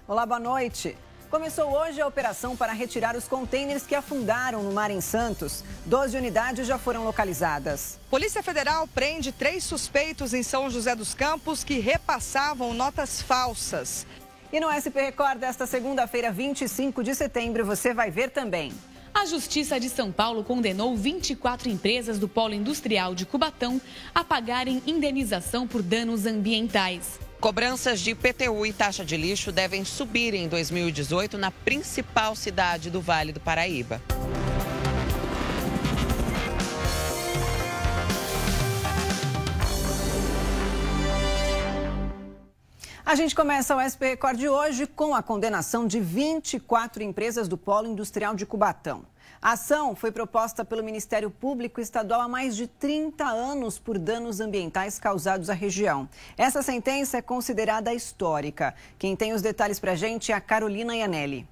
Olá, boa noite. Começou hoje a operação para retirar os contêineres que afundaram no mar em Santos. 12 unidades já foram localizadas. Polícia Federal prende 3 suspeitos em São José dos Campos que repassavam notas falsas. E no SP Record desta segunda-feira, 25 de setembro, você vai ver também. A Justiça de São Paulo condenou 24 empresas do Polo Industrial de Cubatão a pagarem indenização por danos ambientais. Cobranças de IPTU e taxa de lixo devem subir em 2018 na principal cidade do Vale do Paraíba. A gente começa o SP Record de hoje com a condenação de 24 empresas do Polo Industrial de Cubatão. A ação foi proposta pelo Ministério Público Estadual há mais de 30 anos por danos ambientais causados à região. Essa sentença é considerada histórica. Quem tem os detalhes pra gente é a Carolina Iannelli.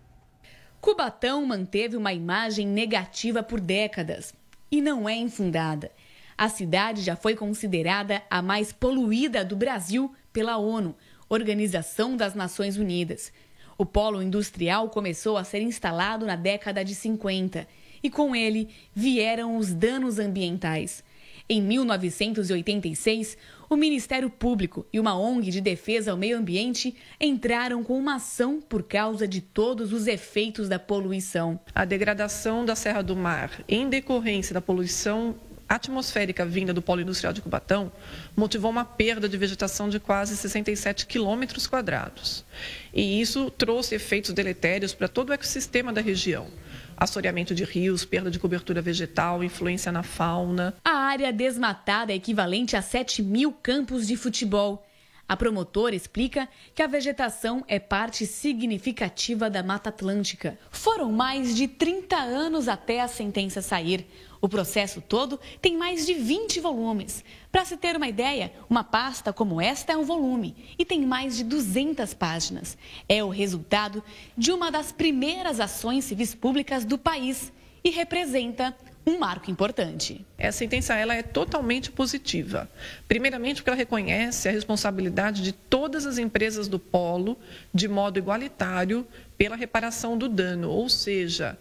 Cubatão manteve uma imagem negativa por décadas e não é infundada. A cidade já foi considerada a mais poluída do Brasil pela ONU, Organização das Nações Unidas. O polo industrial começou a ser instalado na década de 50 e com ele vieram os danos ambientais. Em 1986, o Ministério Público e uma ONG de defesa ao meio ambiente entraram com uma ação por causa de todos os efeitos da poluição. A degradação da Serra do Mar em decorrência da poluição atmosférica vinda do Polo Industrial de Cubatão motivou uma perda de vegetação de quase 67 quilômetros quadrados. E isso trouxe efeitos deletérios para todo o ecossistema da região. Assoreamento de rios, perda de cobertura vegetal, influência na fauna. A área desmatada é equivalente a 7.000 campos de futebol. A promotora explica que a vegetação é parte significativa da Mata Atlântica. Foram mais de 30 anos até a sentença sair. O processo todo tem mais de 20 volumes. Para se ter uma ideia, uma pasta como esta é um volume e tem mais de 200 páginas. É o resultado de uma das primeiras ações civis públicas do país e representa um marco importante. Essa sentença ela é totalmente positiva. Primeiramente porque ela reconhece a responsabilidade de todas as empresas do polo de modo igualitário pela reparação do dano, ou seja,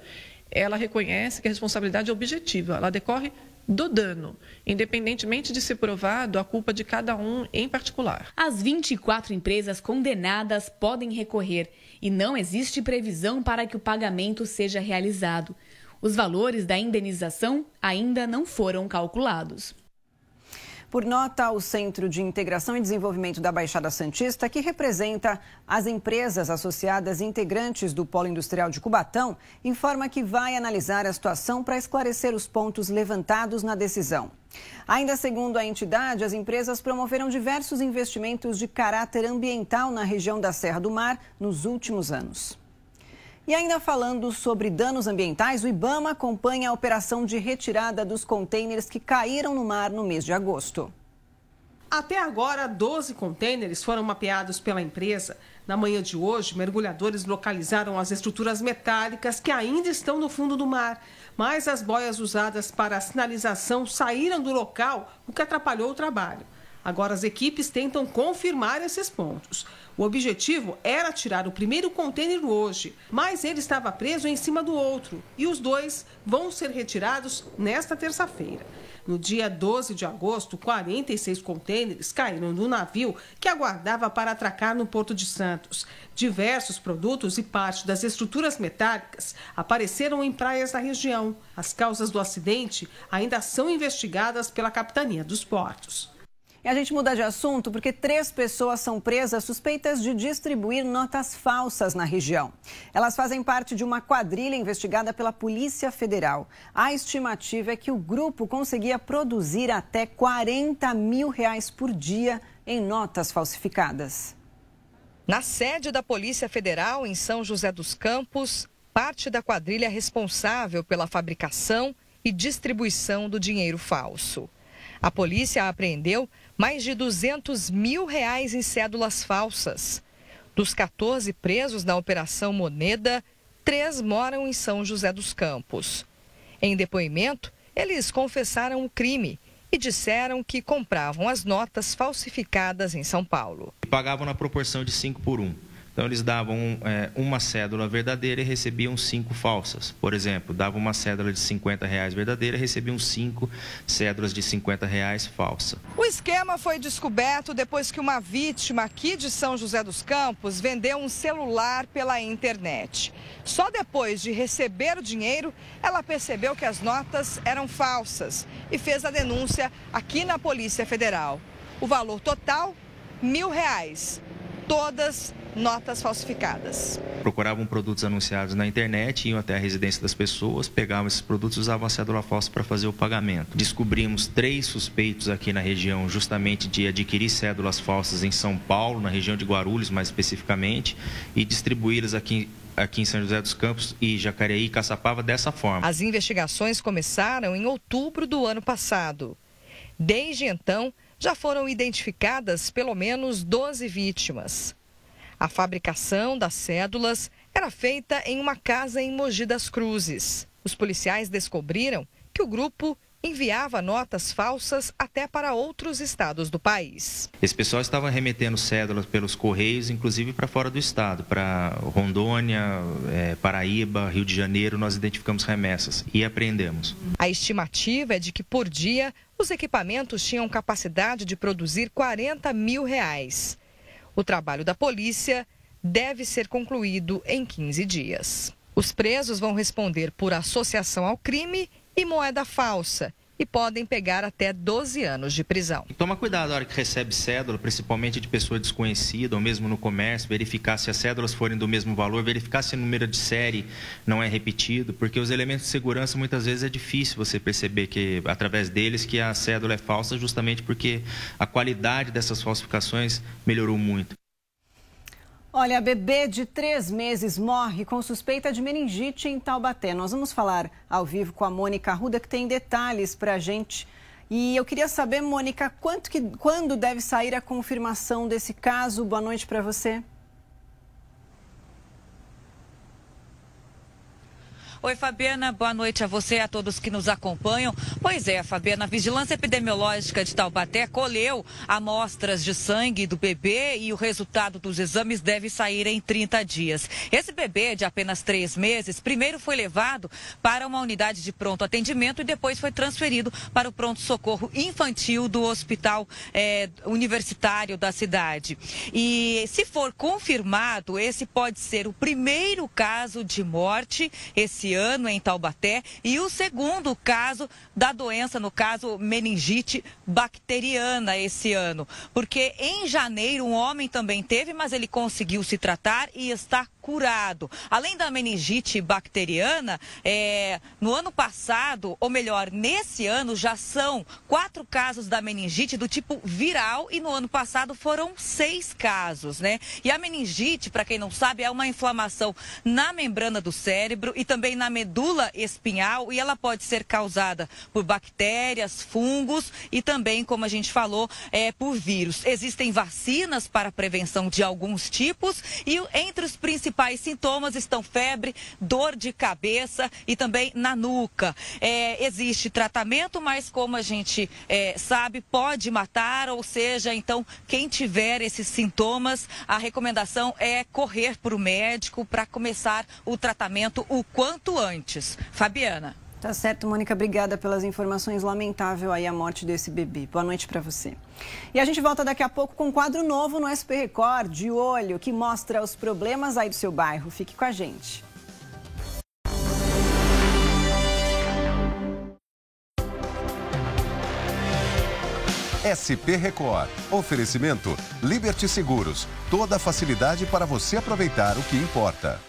ela reconhece que a responsabilidade é objetiva, ela decorre do dano, independentemente de ser provado a culpa de cada um em particular. As 24 empresas condenadas podem recorrer e não existe previsão para que o pagamento seja realizado. Os valores da indenização ainda não foram calculados. Por nota, o Centro de Integração e Desenvolvimento da Baixada Santista, que representa as empresas associadas e integrantes do Polo Industrial de Cubatão, informa que vai analisar a situação para esclarecer os pontos levantados na decisão. Ainda segundo a entidade, as empresas promoveram diversos investimentos de caráter ambiental na região da Serra do Mar nos últimos anos. E ainda falando sobre danos ambientais, o IBAMA acompanha a operação de retirada dos contêineres que caíram no mar no mês de agosto. Até agora, 12 contêineres foram mapeados pela empresa. Na manhã de hoje, mergulhadores localizaram as estruturas metálicas que ainda estão no fundo do mar. Mas as boias usadas para a sinalização saíram do local, o que atrapalhou o trabalho. Agora as equipes tentam confirmar esses pontos. O objetivo era tirar o primeiro contêiner hoje, mas ele estava preso em cima do outro e os dois vão ser retirados nesta terça-feira. No dia 12 de agosto, 46 contêineres caíram do navio que aguardava para atracar no Porto de Santos. Diversos produtos e parte das estruturas metálicas apareceram em praias da região. As causas do acidente ainda são investigadas pela Capitania dos Portos. E a gente muda de assunto porque 3 pessoas são presas suspeitas de distribuir notas falsas na região. Elas fazem parte de uma quadrilha investigada pela Polícia Federal. A estimativa é que o grupo conseguia produzir até R$40 mil por dia em notas falsificadas. Na sede da Polícia Federal, em São José dos Campos, parte da quadrilha responsável pela fabricação e distribuição do dinheiro falso. A polícia apreendeu mais de R$200 mil em cédulas falsas. Dos 14 presos na Operação Moneda, 3 moram em São José dos Campos. Em depoimento, eles confessaram o crime e disseram que compravam as notas falsificadas em São Paulo. Pagavam na proporção de 5 por 1. Então, eles davam uma cédula verdadeira e recebiam 5 falsas. Por exemplo, davam uma cédula de R$50 verdadeira e recebiam 5 cédulas de R$50 falsa. O esquema foi descoberto depois que uma vítima aqui de São José dos Campos vendeu um celular pela internet. Só depois de receber o dinheiro, ela percebeu que as notas eram falsas e fez a denúncia aqui na Polícia Federal. O valor total, R$1.000. Todas notas falsificadas. Procuravam produtos anunciados na internet, iam até a residência das pessoas, pegavam esses produtos e usavam a cédula falsa para fazer o pagamento. Descobrimos 3 suspeitos aqui na região justamente de adquirir cédulas falsas em São Paulo, na região de Guarulhos mais especificamente, e distribuí-las aqui em São José dos Campos e Jacareí e Caçapava dessa forma. As investigações começaram em outubro do ano passado. Desde então, já foram identificadas pelo menos 12 vítimas. A fabricação das cédulas era feita em uma casa em Mogi das Cruzes. Os policiais descobriram que o grupo enviava notas falsas até para outros estados do país. Esse pessoal estava remetendo cédulas pelos correios, inclusive para fora do estado, para Rondônia, Paraíba, Rio de Janeiro. Nós identificamos remessas e apreendemos. A estimativa é de que por dia os equipamentos tinham capacidade de produzir R$40 mil. O trabalho da polícia deve ser concluído em 15 dias. Os presos vão responder por associação ao crime e moeda falsa e podem pegar até 12 anos de prisão. Toma cuidado na hora que recebe cédula, principalmente de pessoa desconhecida ou mesmo no comércio, verificar se as cédulas forem do mesmo valor, verificar se o número de série não é repetido, porque os elementos de segurança muitas vezes é difícil você perceber que através deles que a cédula é falsa, justamente porque a qualidade dessas falsificações melhorou muito. Olha, a bebê de 3 meses morre com suspeita de meningite em Taubaté. Nós vamos falar ao vivo com a Mônica Arruda, que tem detalhes para a gente. E eu queria saber, Mônica, quando deve sair a confirmação desse caso? Boa noite para você. Oi, Fabiana, boa noite a você e a todos que nos acompanham. Pois é, Fabiana, a Vigilância Epidemiológica de Taubaté colheu amostras de sangue do bebê e o resultado dos exames deve sair em 30 dias. Esse bebê de apenas 3 meses, primeiro foi levado para uma unidade de pronto atendimento e depois foi transferido para o pronto-socorro infantil do hospital universitário da cidade. E se for confirmado, esse pode ser o primeiro caso de morte esse ano em Taubaté e o segundo caso da doença, no caso meningite bacteriana esse ano, porque em janeiro um homem também teve, mas ele conseguiu se tratar e está curado. Além da meningite bacteriana, no ano passado, ou melhor, nesse ano já são 4 casos da meningite do tipo viral e no ano passado foram 6 casos, né? E a meningite, para quem não sabe, é uma inflamação na membrana do cérebro e também na medula espinhal e ela pode ser causada por bactérias, fungos e também, como a gente falou, por vírus. Existem vacinas para a prevenção de alguns tipos e entre os principais sintomas estão febre, dor de cabeça e também na nuca. Existe tratamento, mas como a gente sabe, pode matar, ou seja, então quem tiver esses sintomas, a recomendação é correr para o médico para começar o tratamento o quanto antes. Fabiana. Tá certo, Mônica, obrigada pelas informações. Lamentável aí a morte desse bebê. Boa noite para você. E a gente volta daqui a pouco com um quadro novo no SP Record, De Olho, que mostra os problemas aí do seu bairro. Fique com a gente. SP Record. Oferecimento Liberty Seguros. Toda a facilidade para você aproveitar o que importa.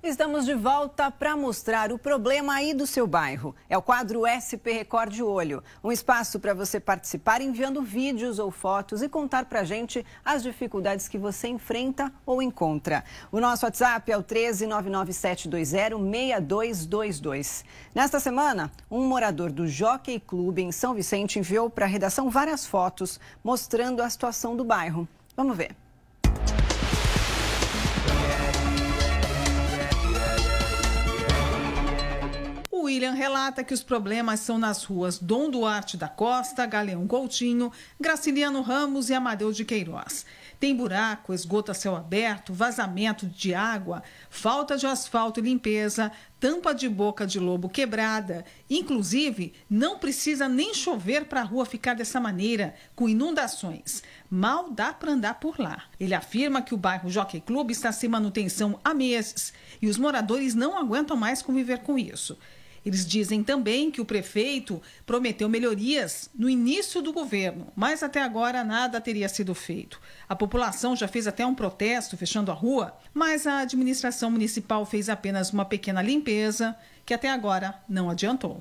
Estamos de volta para mostrar o problema aí do seu bairro. É o quadro SP Record de Olho. Um espaço para você participar enviando vídeos ou fotos e contar para a gente as dificuldades que você enfrenta ou encontra. O nosso WhatsApp é o 13997206222. Nesta semana, um morador do Jockey Club em São Vicente enviou para a redação várias fotos mostrando a situação do bairro. Vamos ver. O William relata que os problemas são nas ruas Dom Duarte da Costa, Galeão Coutinho, Graciliano Ramos e Amadeu de Queiroz. Tem buraco, esgoto a céu aberto, vazamento de água, falta de asfalto e limpeza, tampa de boca de lobo quebrada. Inclusive, não precisa nem chover para a rua ficar dessa maneira, com inundações. Mal dá para andar por lá. Ele afirma que o bairro Jockey Club está sem manutenção há meses e os moradores não aguentam mais conviver com isso. Eles dizem também que o prefeito prometeu melhorias no início do governo, mas até agora nada teria sido feito. A população já fez até um protesto fechando a rua, mas a administração municipal fez apenas uma pequena limpeza, que até agora não adiantou.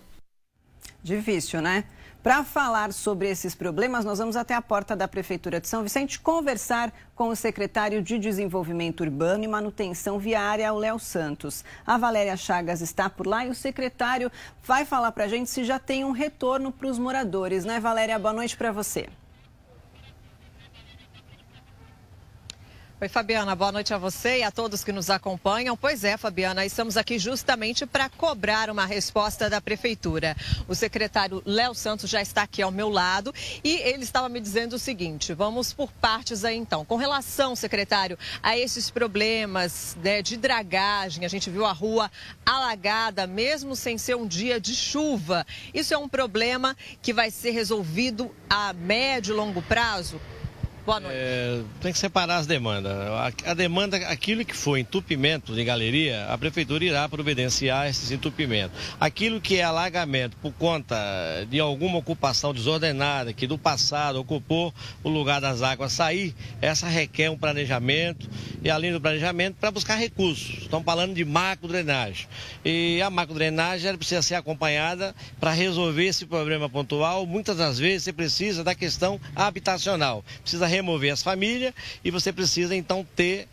Difícil, né? Para falar sobre esses problemas, nós vamos até a porta da Prefeitura de São Vicente conversar com o secretário de Desenvolvimento Urbano e Manutenção Viária, o Léo Santos. A Valéria Chagas está por lá e o secretário vai falar para a gente se já tem um retorno para os moradores, né, Valéria? Boa noite para você. Oi, Fabiana, boa noite a você e a todos que nos acompanham. Pois é, Fabiana, estamos aqui justamente para cobrar uma resposta da Prefeitura. O secretário Léo Santos já está aqui ao meu lado e ele estava me dizendo o seguinte, vamos por partes aí então. Com relação, secretário, a esses problemas, né, de dragagem, a gente viu a rua alagada mesmo sem ser um dia de chuva. Isso é um problema que vai ser resolvido a médio e longo prazo? Boa noite. Tem que separar as demandas. A demanda, aquilo que for entupimento de galeria, a prefeitura irá providenciar esses entupimentos. Aquilo que é alagamento por conta de alguma ocupação desordenada, que do passado ocupou o lugar das águas sair, essa requer um planejamento e, além do planejamento, para buscar recursos. Estamos falando de macro-drenagem. E a macro-drenagem ela precisa ser acompanhada para resolver esse problema pontual. Muitas das vezes você precisa da questão habitacional. Precisa remover as famílias e você precisa então ter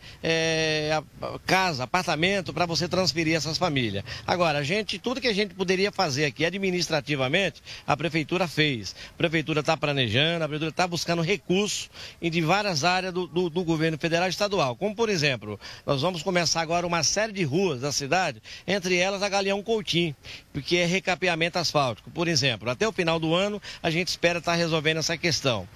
casa, apartamento para você transferir essas famílias. Agora, tudo que a gente poderia fazer aqui administrativamente, a prefeitura fez. A prefeitura está planejando, a prefeitura está buscando recursos de várias áreas do governo federal e estadual. Como, por exemplo, nós vamos começar agora uma série de ruas da cidade, entre elas a Galeão Coutinho, porque é recapeamento asfáltico. Por exemplo, até o final do ano a gente espera estar resolvendo essa questão.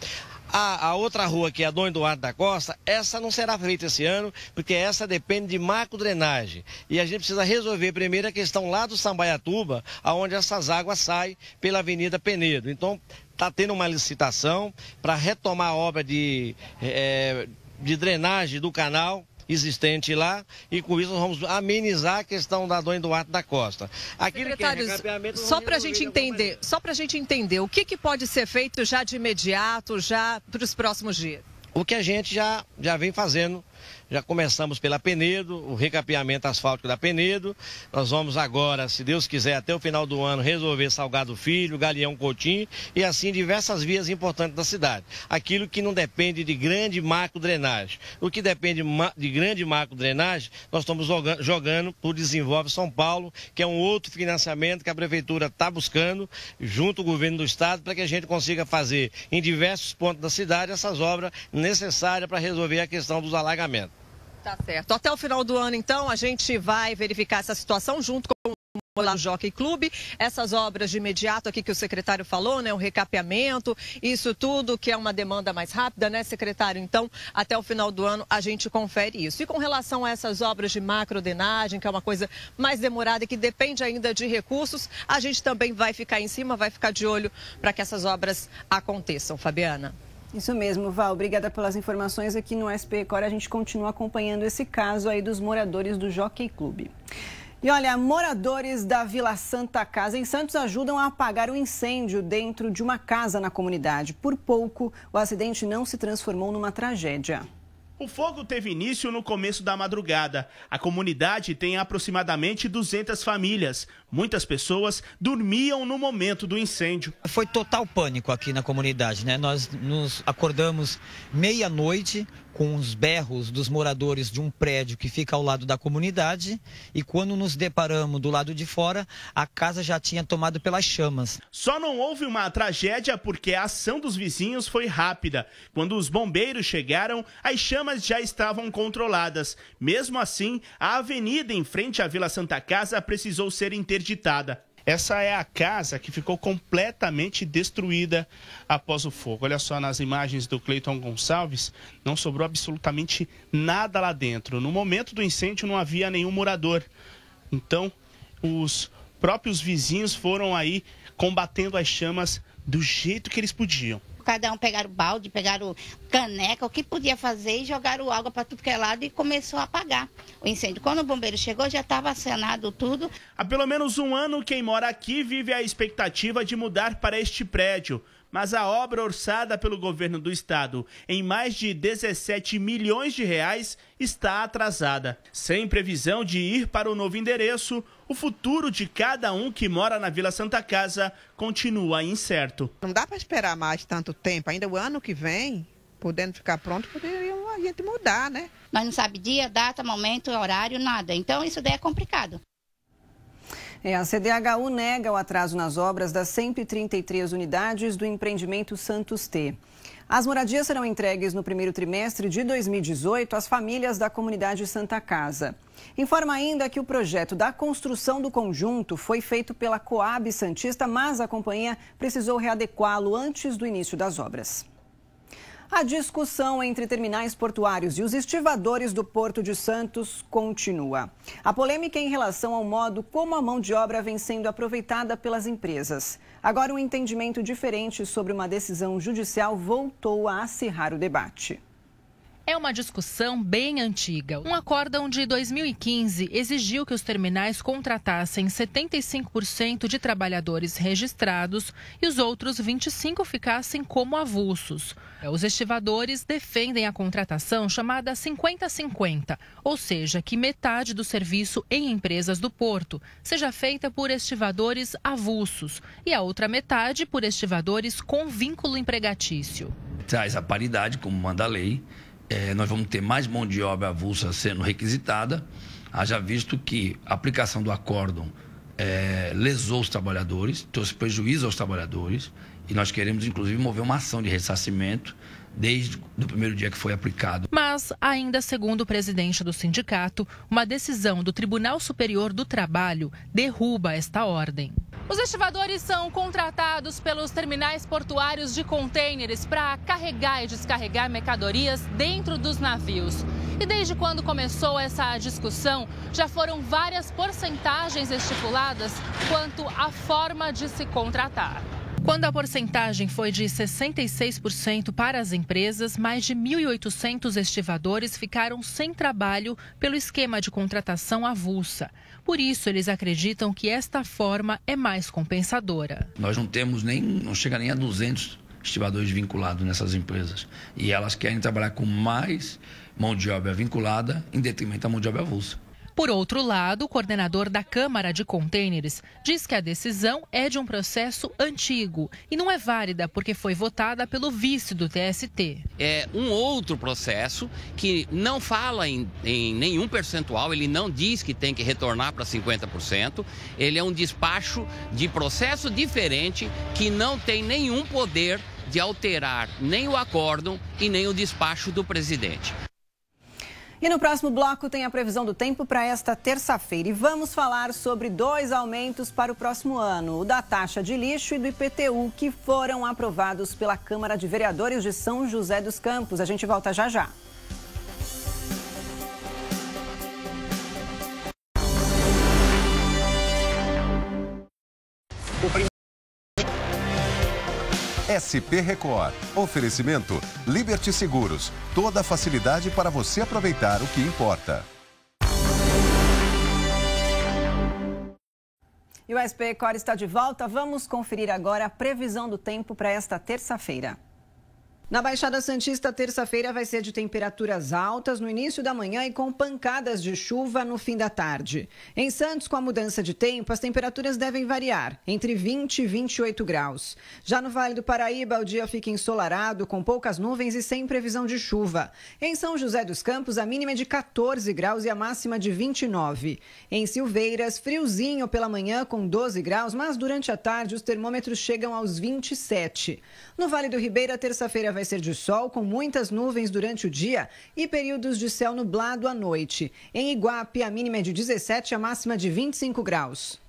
A outra rua, que é a Dom Duarte da Costa, essa não será feita esse ano, porque essa depende de macro-drenagem. E a gente precisa resolver primeiro a questão lá do Sambaiatuba, onde essas águas saem pela Avenida Penedo. Então, está tendo uma licitação para retomar a obra de drenagem do canal existente lá, e com isso nós vamos amenizar a questão da Dom Duarte da Costa. Secretário, só para a gente entender, o que pode ser feito já de imediato, já para os próximos dias? O que a gente já vem fazendo. Já começamos pela Penedo, o recapeamento asfáltico da Penedo. Nós vamos agora, se Deus quiser, até o final do ano, resolver Salgado Filho, Galeão Coutinho e assim diversas vias importantes da cidade. Aquilo que não depende de grande macro-drenagem. O que depende de grande macro-drenagem, nós estamos jogando para o Desenvolve São Paulo, que é um outro financiamento que a Prefeitura está buscando, junto ao governo do Estado, para que a gente consiga fazer em diversos pontos da cidade essas obras necessárias para resolver a questão dos alagamentos. Tá certo. Até o final do ano, então, a gente vai verificar essa situação junto com o Jockey Club, essas obras de imediato aqui que o secretário falou, né, o recapeamento, isso tudo que é uma demanda mais rápida, né, secretário? Então, até o final do ano a gente confere isso. E com relação a essas obras de macro-drenagem, que é uma coisa mais demorada e que depende ainda de recursos, a gente também vai ficar em cima, vai ficar de olho para que essas obras aconteçam. Fabiana. Isso mesmo, Val. Obrigada pelas informações aqui no SP Ecora. A gente continua acompanhando esse caso aí dos moradores do Jockey Club. E olha, moradores da Vila Santa Casa em Santos ajudam a apagar um incêndio dentro de uma casa na comunidade. Por pouco, o acidente não se transformou numa tragédia. O fogo teve início no começo da madrugada. A comunidade tem aproximadamente 200 famílias. Muitas pessoas dormiam no momento do incêndio. Foi total pânico aqui na comunidade, né? Nós nos acordamos meia-noite com os berros dos moradores de um prédio que fica ao lado da comunidade e quando nos deparamos do lado de fora, a casa já tinha tomado pelas chamas. Só não houve uma tragédia porque a ação dos vizinhos foi rápida. Quando os bombeiros chegaram, as chamas já estavam controladas. Mesmo assim, a avenida em frente à Vila Santa Casa precisou ser interditada. Essa é a casa que ficou completamente destruída após o fogo. Olha só nas imagens do Cleiton Gonçalves, não sobrou absolutamente nada lá dentro. No momento do incêndio não havia nenhum morador. Então, os próprios vizinhos foram aí combatendo as chamas do jeito que eles podiam. Cada um pegaram balde, pegaram caneca, o que podia fazer e jogaram água para tudo que é lado e começou a apagar o incêndio. Quando o bombeiro chegou, já estava acenado tudo. Há pelo menos um ano, quem mora aqui vive a expectativa de mudar para este prédio. Mas a obra orçada pelo governo do estado em mais de 17 milhões de reais está atrasada. Sem previsão de ir para o novo endereço, o futuro de cada um que mora na Vila Santa Casa continua incerto. Não dá para esperar mais tanto tempo, ainda o ano que vem, podendo ficar pronto, poderia a gente mudar, né? Nós não sabemos dia, data, momento, horário, nada. Então isso daí é complicado. A CDHU nega o atraso nas obras das 133 unidades do empreendimento Santos T. As moradias serão entregues no primeiro trimestre de 2018 às famílias da comunidade Santa Casa. Informa ainda que o projeto da construção do conjunto foi feito pela Coab Santista, mas a companhia precisou readequá-lo antes do início das obras. A discussão entre terminais portuários e os estivadores do Porto de Santos continua. A polêmica é em relação ao modo como a mão de obra vem sendo aproveitada pelas empresas. Agora, um entendimento diferente sobre uma decisão judicial voltou a acirrar o debate. É uma discussão bem antiga. Um acórdão de 2015 exigiu que os terminais contratassem 75% de trabalhadores registrados e os outros 25% ficassem como avulsos. Os estivadores defendem a contratação chamada 50-50, ou seja, que metade do serviço em empresas do porto seja feita por estivadores avulsos e a outra metade por estivadores com vínculo empregatício. Traz a paridade, como manda a lei. Nós vamos ter mais mão de obra avulsa sendo requisitada, haja visto que a aplicação do acórdão lesou os trabalhadores, trouxe prejuízo aos trabalhadores, e nós queremos, inclusive, mover uma ação de ressarcimento desde o primeiro dia que foi aplicado. Mas, ainda segundo o presidente do sindicato, uma decisão do Tribunal Superior do Trabalho derruba esta ordem. Os estivadores são contratados pelos terminais portuários de contêineres para carregar e descarregar mercadorias dentro dos navios. E desde quando começou essa discussão, já foram várias porcentagens estipuladas quanto à forma de se contratar. Quando a porcentagem foi de 66% para as empresas, mais de 1.800 estivadores ficaram sem trabalho pelo esquema de contratação avulsa. Por isso, eles acreditam que esta forma é mais compensadora. Nós não chega nem a 200 estivadores vinculados nessas empresas. E elas querem trabalhar com mais mão de obra vinculada em detrimento da mão de obra avulsa. Por outro lado, o coordenador da Câmara de Contêineres diz que a decisão é de um processo antigo e não é válida porque foi votada pelo vice do TST. É um outro processo que não fala em nenhum percentual, ele não diz que tem que retornar para 50%, ele é um despacho de processo diferente que não tem nenhum poder de alterar nem o acórdão e nem o despacho do presidente. E no próximo bloco tem a previsão do tempo para esta terça-feira. E vamos falar sobre 2 aumentos para o próximo ano. O da taxa de lixo e do IPTU, que foram aprovados pela Câmara de Vereadores de São José dos Campos. A gente volta já já. SP Record. Oferecimento Liberty Seguros. Toda a facilidade para você aproveitar o que importa. E o SP Record está de volta. Vamos conferir agora a previsão do tempo para esta terça-feira. Na Baixada Santista, terça-feira vai ser de temperaturas altas no início da manhã e com pancadas de chuva no fim da tarde. Em Santos, com a mudança de tempo, as temperaturas devem variar entre 20 e 28 graus. Já no Vale do Paraíba, o dia fica ensolarado, com poucas nuvens e sem previsão de chuva. Em São José dos Campos, a mínima é de 14 graus e a máxima de 29. Em Silveiras, friozinho pela manhã com 12 graus, mas durante a tarde os termômetros chegam aos 27. No Vale do Ribeira, terça-feira vai ser de sol, com muitas nuvens durante o dia e períodos de céu nublado à noite. Em Iguape, a mínima é de 17 e a máxima de 25 graus.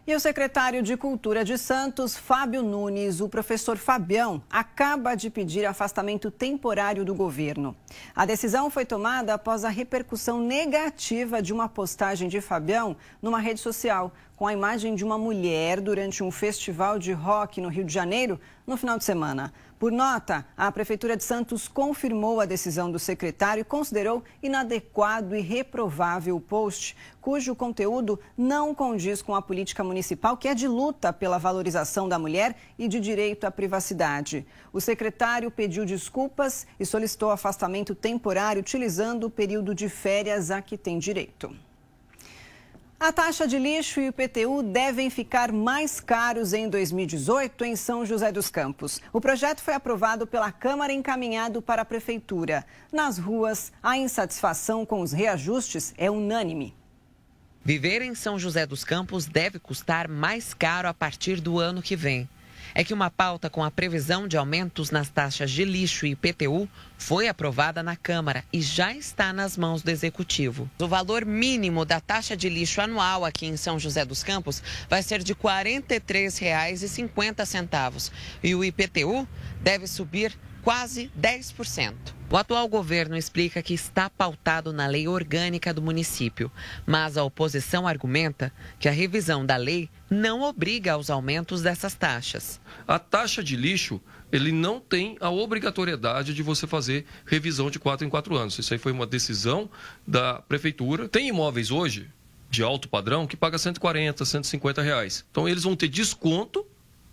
E o secretário de Cultura de Santos, Fábio Nunes, o professor Fabião, acaba de pedir afastamento temporário do governo. A decisão foi tomada após a repercussão negativa de uma postagem de Fabião numa rede social, com a imagem de uma mulher durante um festival de rock no Rio de Janeiro no final de semana. Por nota, a Prefeitura de Santos confirmou a decisão do secretário e considerou inadequado e reprovável o post, cujo conteúdo não condiz com a política municipal, que é de luta pela valorização da mulher e de direito à privacidade. O secretário pediu desculpas e solicitou afastamento temporário, utilizando o período de férias a que tem direito. A taxa de lixo e o IPTU devem ficar mais caros em 2018 em São José dos Campos. O projeto foi aprovado pela Câmara e encaminhado para a Prefeitura. Nas ruas, a insatisfação com os reajustes é unânime. Viver em São José dos Campos deve custar mais caro a partir do ano que vem. É que uma pauta com a previsão de aumentos nas taxas de lixo e IPTU foi aprovada na Câmara e já está nas mãos do Executivo. O valor mínimo da taxa de lixo anual aqui em São José dos Campos vai ser de R$ 43,50 e o IPTU deve subir quase 10%. O atual governo explica que está pautado na lei orgânica do município, mas a oposição argumenta que a revisão da lei não obriga aos aumentos dessas taxas. A taxa de lixo, ele não tem a obrigatoriedade de você fazer revisão de 4 em 4 anos. Isso aí foi uma decisão da Prefeitura. Tem imóveis hoje, de alto padrão, que paga R$140, R$150. Então, eles vão ter desconto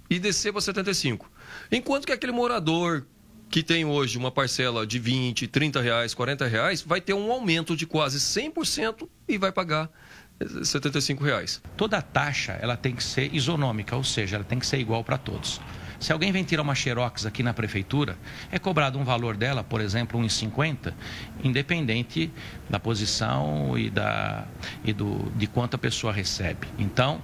e descer para 75. Enquanto que aquele morador que tem hoje uma parcela de R$20, R$30, R$40, vai ter um aumento de quase 100% e vai pagar R$75. Toda taxa ela tem que ser isonômica, ou seja, ela tem que ser igual para todos. Se alguém vem tirar uma xerox aqui na prefeitura, é cobrado um valor dela, por exemplo, R$1,50, independente da posição de quanto a pessoa recebe. Então,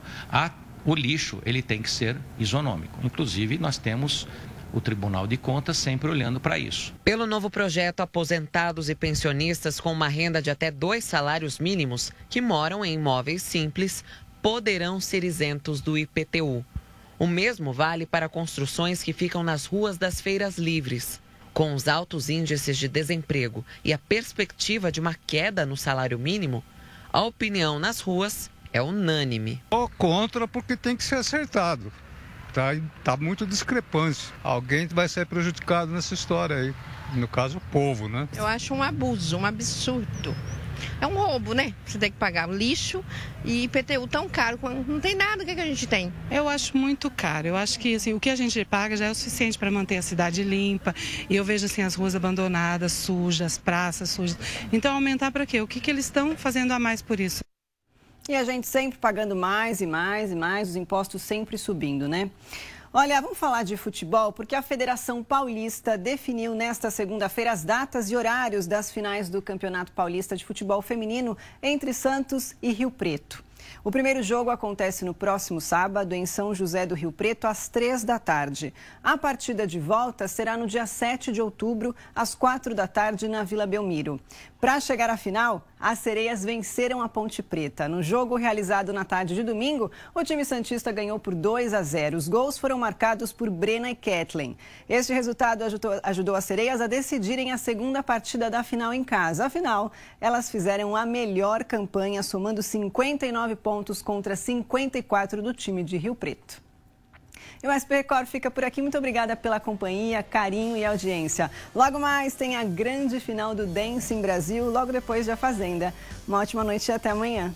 o lixo ele tem que ser isonômico. Inclusive, nós temos o Tribunal de Contas sempre olhando para isso. Pelo novo projeto, aposentados e pensionistas com uma renda de até 2 salários mínimos que moram em imóveis simples poderão ser isentos do IPTU. O mesmo vale para construções que ficam nas ruas das feiras livres. Com os altos índices de desemprego e a perspectiva de uma queda no salário mínimo, a opinião nas ruas é unânime. Ou contra porque tem que ser acertado. Tá muito discrepância. Alguém vai ser prejudicado nessa história aí. No caso, o povo, né? Eu acho um abuso, um absurdo. É um roubo, né? Você tem que pagar lixo e IPTU tão caro. Não tem nada, o que a gente tem? Eu acho muito caro. Eu acho que assim, o que a gente paga já é o suficiente para manter a cidade limpa. E eu vejo assim, as ruas abandonadas, sujas, praças sujas. Então, aumentar para quê? O que eles estão fazendo a mais por isso? E a gente sempre pagando mais e mais e mais, os impostos sempre subindo, né? Olha, vamos falar de futebol, porque a Federação Paulista definiu nesta segunda-feira as datas e horários das finais do Campeonato Paulista de Futebol Feminino entre Santos e Rio Preto. O primeiro jogo acontece no próximo sábado, em São José do Rio Preto, às 15h. A partida de volta será no dia 7 de outubro, às 16h, na Vila Belmiro. Para chegar à final, as sereias venceram a Ponte Preta. No jogo realizado na tarde de domingo, o time santista ganhou por 2-0. Os gols foram marcados por Brena e Kathleen. Este resultado ajudou as sereias a decidirem a segunda partida da final em casa. Afinal, elas fizeram a melhor campanha, somando 59 pontos contra 54 do time de Rio Preto. E o SP Record fica por aqui. Muito obrigada pela companhia, carinho e audiência. Logo mais tem a grande final do Dancing Brasil, logo depois de A Fazenda. Uma ótima noite e até amanhã.